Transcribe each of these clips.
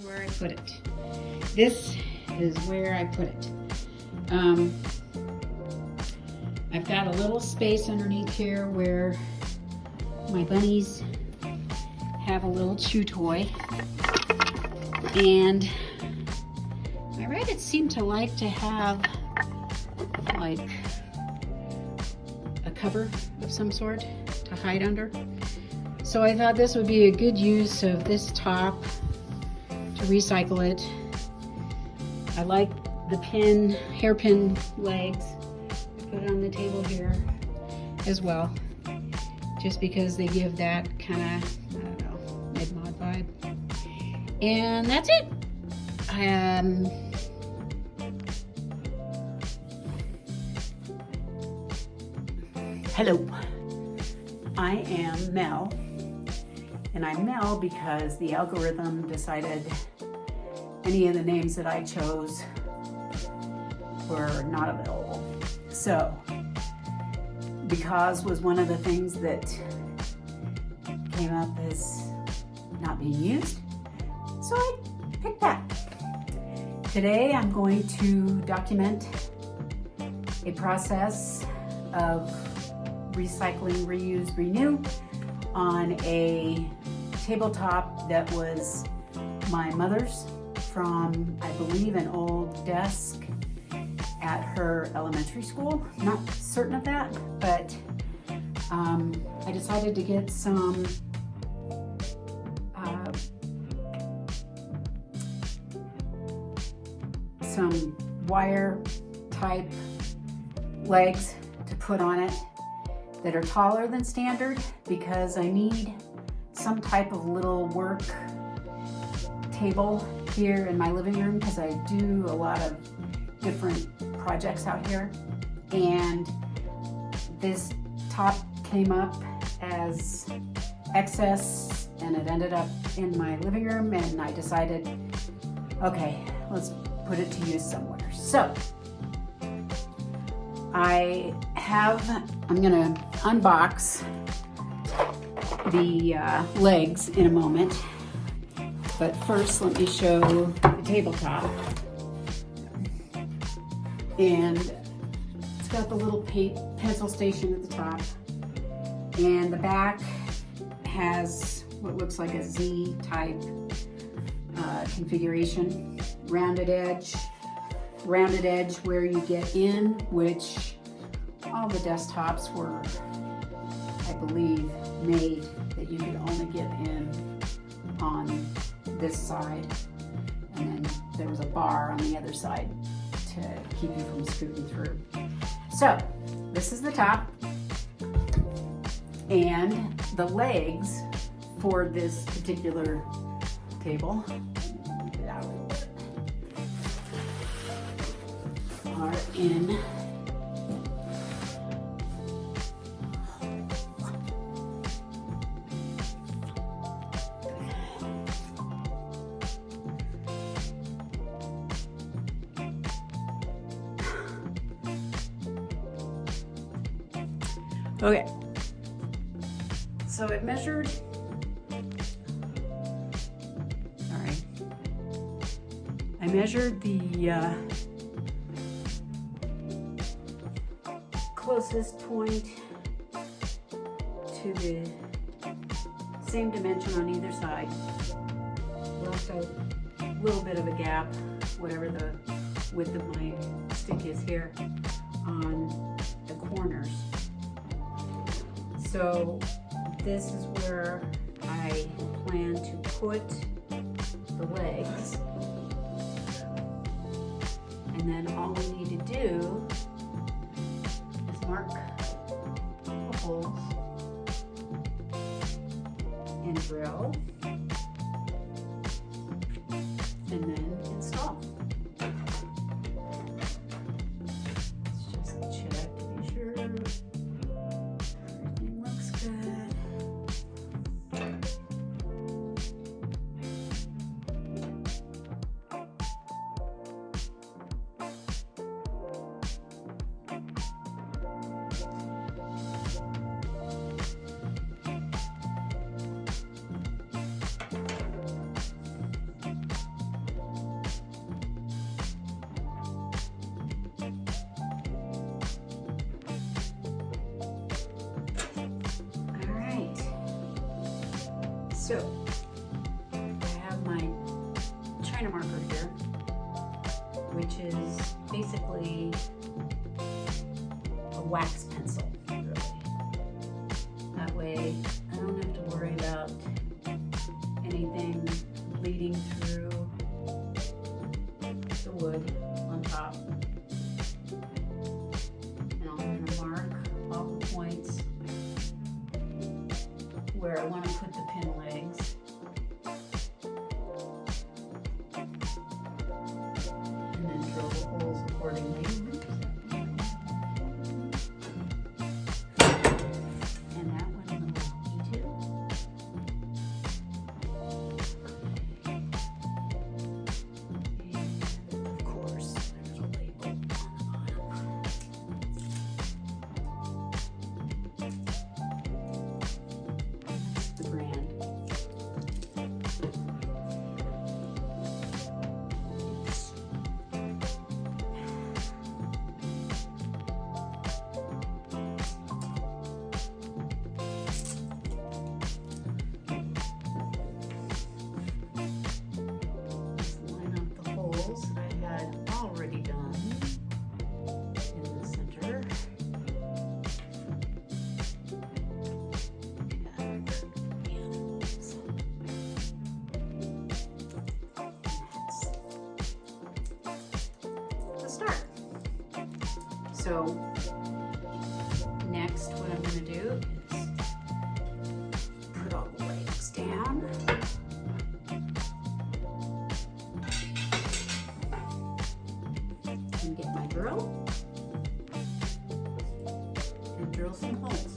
where I put it. This is where I put it. I've got a little space underneath here where my bunnies have a little chew toy. And my rabbits seem to like to have like a cover of some sort to hide under. So I thought this would be a good use of this top to recycle it. I like the hairpin legs. I put it on the table here as well, just because they give that kind of, I don't know, mid-mod vibe. And that's it. Hello, I am Mel, and I'm Mel because the algorithm decided any of the names that I chose were not available. So, because was one of the things that came up as not being used, so I picked that. Today I'm going to document a process of recycling, reuse, renew on a tabletop that was my mother's from, I believe, an old desk at her elementary school. Not certain of that, but I decided to get some wire type legs to put on it that are taller than standard, because I need some type of little work table here in my living room, because I do a lot of different projects out here. And this top came up as excess and it ended up in my living room, and I decided, okay, let's put it to use somewhere. So I'm gonna unbox the legs in a moment, but first let me show the tabletop. And it's got the little pencil station at the top, and the back has what looks like a Z type configuration, rounded edge where you get in, which all the desktops were, I believe, made that you could only get in on this side, and then there was a bar on the other side to keep you from scooting through. So this is the top, and the legs for this particular table, get it out a little bit, are in okay. So it measured, I measured the closest point to the same dimension on either side. Left a little bit of a gap, whatever the width of my stick is here, on the corners. So this is where I plan to put the legs. And then all we need to do is mark the holes and drill, and then install. Let's just check to be sure everything looks good. So I have my China marker here, which is basically a wax pencil, really. That way I don't have to worry about anything bleeding through the wood on top. And I'm going to mark all the points where I want to put the pin legs. And then drill the holes accordingly. And that one a little wonky too. And of course, there's a label on the bottom. The brand. Line up the holes that I had already done in the center. Start. So next what I'm going to do is put all the legs down. And get my drill and drill some holes.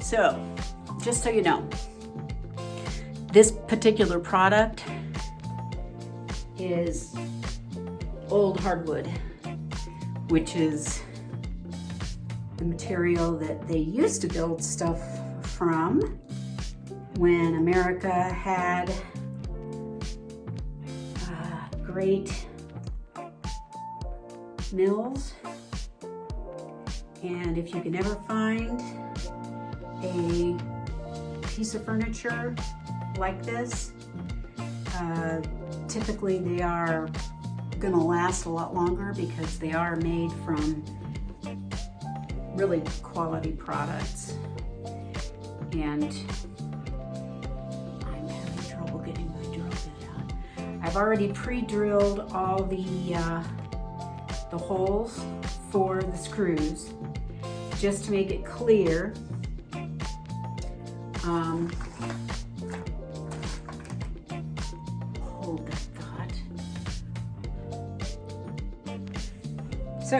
So just so you know, this particular product is old hardwood, which is the material that they used to build stuff from when America had great mills. And if you can ever find a piece of furniture like this, typically they are gonna last a lot longer because they are made from really quality products. And I'm having trouble getting my drill bit out. I've already pre-drilled all the holes for the screws just to make it clear. Hold that thought. So,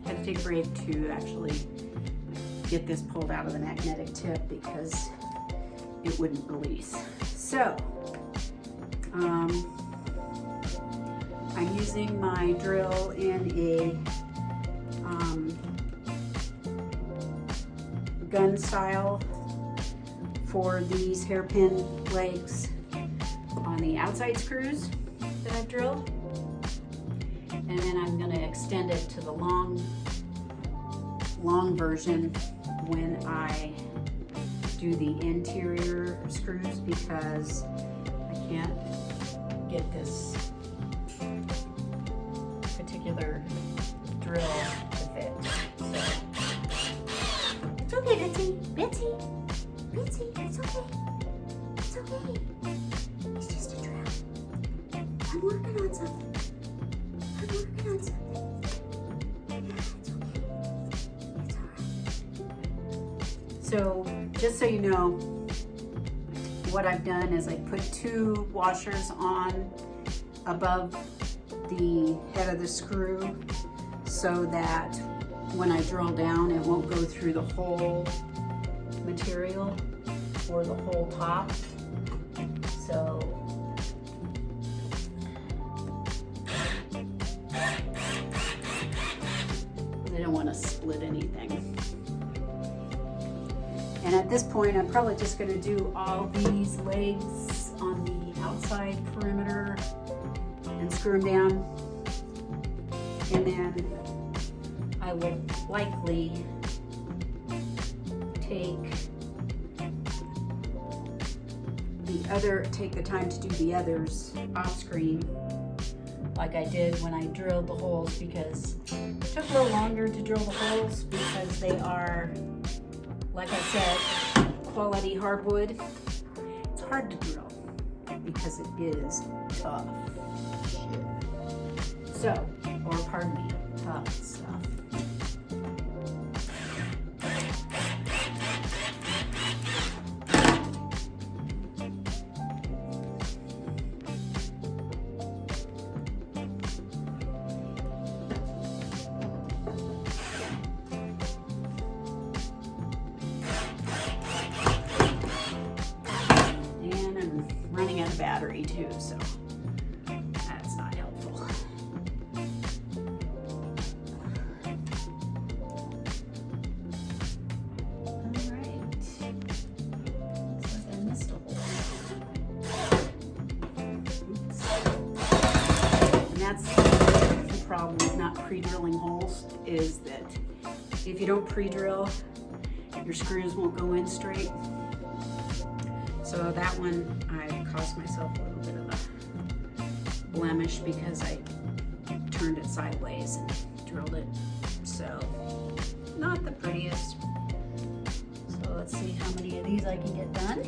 had to take a break to actually get this pulled out of the magnetic tip because it wouldn't release. So, I'm using my drill in a gun style for these hairpin legs on the outside screws that I've drilled. And then I'm going to extend it to the long version when I do the interior screws because I can't get this particular drill to fit. So. It's okay, Betsy. Betsy, it's okay. It's okay. It's just a drill. I'm working on something. Yeah, it's okay. It's alright. So, just so you know, what I've done is I put 2 washers on above the head of the screw so that when I drill down it won't go through the whole material or the whole top. So I don't want to split anything. And at this point I'm probably just going to do all these legs on the outside perimeter and screw them down And then I will likely take the time to do the others off screen, like I did when I drilled the holes, because it took a little longer to drill the holes because they are, like I said, quality hardwood. It's hard to drill because it is tough. So, or pardon me, tough stuff. Battery too, so that's not helpful. All right, looks like I missed a hole. Oops. And that's the problem with not pre-drilling holes, is that if you don't pre-drill, your screws won't go in straight. So that one, I caused myself a little bit of a blemish because I turned it sideways and drilled it. So, not the prettiest. So let's see how many of these I can get done.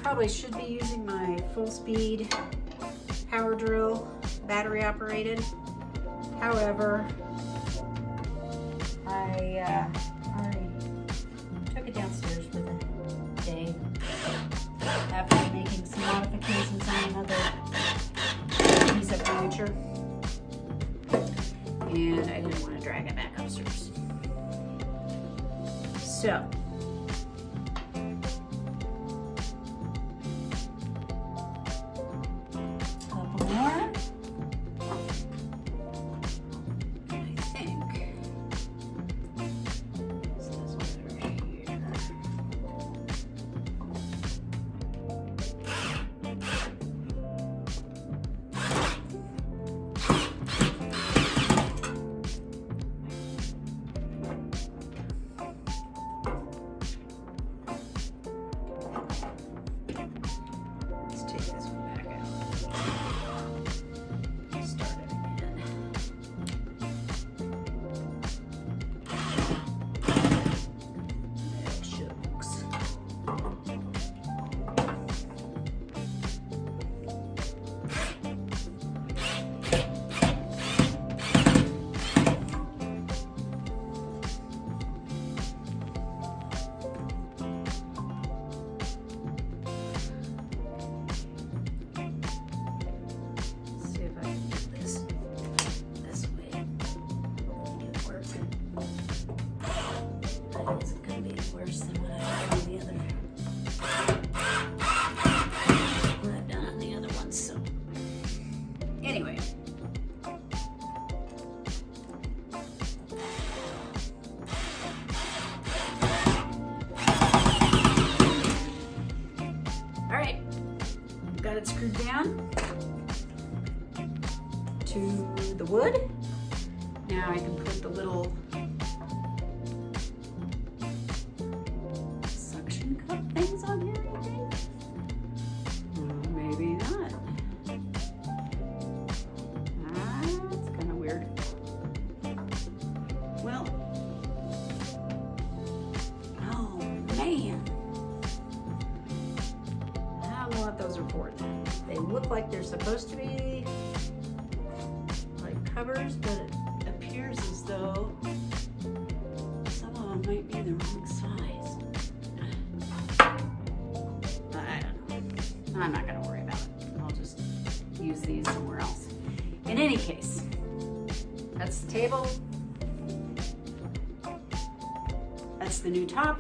Probably should be using my full speed power drill, battery operated. However, I already took it downstairs for the day after making some modifications on another piece of furniture, and I didn't want to drag it back upstairs. So got it screwed down to the wood. Now I can put the little suction cup things on here, I think. Maybe not. That's kind of weird. Well, oh man. I don't know what those are for then. They look like they're supposed to be like covers, but it appears as though some of them might be the wrong size. I'm not gonna worry about it. I'll just use these somewhere else. In any case, that's the table. That's the new top.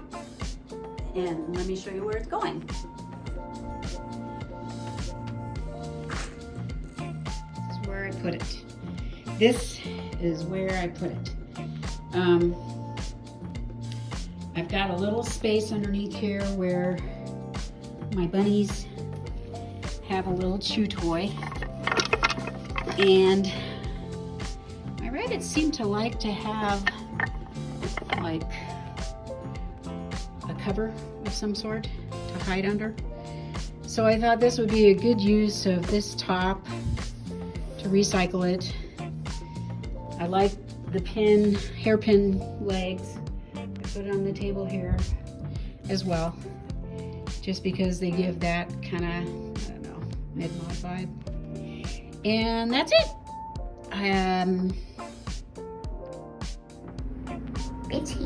And let me show you where it's going. This is where I put it. This is where I put it. I've got a little space underneath here where my bunnies have a little chew toy. And my rabbits seem to like to have like a cover of some sort to hide under. So I thought this would be a good use of this top to recycle it. I like the hairpin legs. I put it on the table here as well, just because they give that kind of, I don't know, mid-mod vibe. And that's it. Bitchy.